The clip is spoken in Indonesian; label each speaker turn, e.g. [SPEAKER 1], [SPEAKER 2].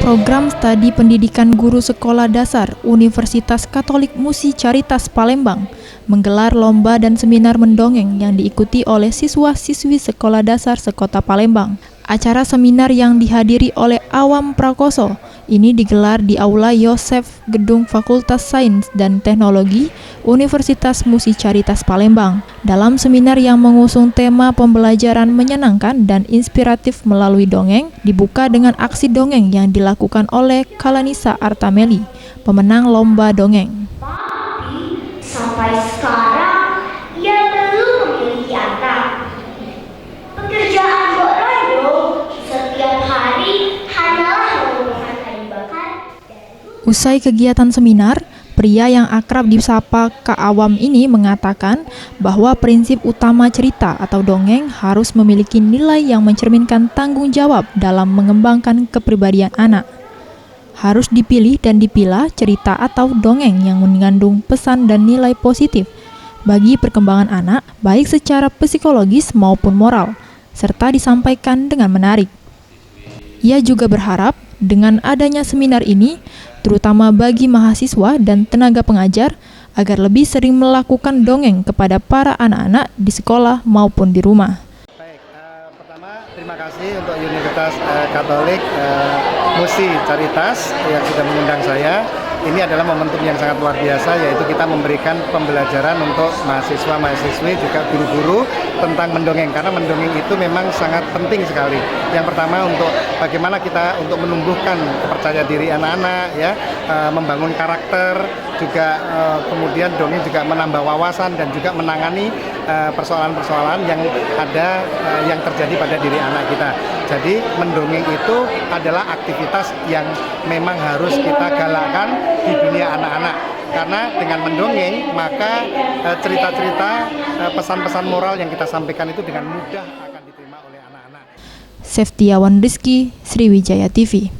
[SPEAKER 1] Program Studi Pendidikan Guru Sekolah Dasar Universitas Katolik Musi Caritas Palembang menggelar lomba dan seminar mendongeng yang diikuti oleh siswa-siswi Sekolah Dasar Sekota Palembang. Acara seminar yang dihadiri oleh Awam Prakoso ini digelar di Aula Yosef Gedung Fakultas Sains dan Teknologi Universitas Musi Caritas Palembang. Dalam seminar yang mengusung tema pembelajaran menyenangkan dan inspiratif melalui dongeng, dibuka dengan aksi dongeng yang dilakukan oleh Kalanisa Artameli, pemenang lomba dongeng.
[SPEAKER 2] Tapi sampai sekarang ia belum memiliki anak. Pekerjaan Mbok Royo setiap hari hanyalah mengumpulkan kayu bakar.
[SPEAKER 1] Usai kegiatan seminar, pria yang akrab disapa Kak Awam ini mengatakan bahwa prinsip utama cerita atau dongeng harus memiliki nilai yang mencerminkan tanggung jawab dalam mengembangkan kepribadian anak. Harus dipilih dan dipilah cerita atau dongeng yang mengandung pesan dan nilai positif bagi perkembangan anak, baik secara psikologis maupun moral, serta disampaikan dengan menarik. Ia juga berharap dengan adanya seminar ini, terutama bagi mahasiswa dan tenaga pengajar, agar lebih sering melakukan dongeng kepada para anak-anak di sekolah maupun di rumah.
[SPEAKER 3] Baik, pertama terima kasih untuk Universitas Katolik Musi Caritas yang sudah mengundang saya. Ini adalah momentum yang sangat luar biasa, yaitu kita memberikan pembelajaran untuk mahasiswa-mahasiswi juga guru-guru tentang mendongeng, karena mendongeng itu memang sangat penting sekali. Yang pertama untuk bagaimana kita untuk menumbuhkan kepercayaan diri anak-anak, ya, membangun karakter, juga kemudian dongeng juga menambah wawasan dan juga menangani persoalan-persoalan yang ada yang terjadi pada diri anak kita. Jadi mendongeng itu adalah aktivitas yang memang harus kita galakkan di dunia anak-anak, karena dengan mendongeng maka cerita-cerita pesan-pesan moral yang kita sampaikan itu dengan mudah akan diterima oleh anak-anak.
[SPEAKER 1] Seftiawan Rizky, Sriwijaya TV.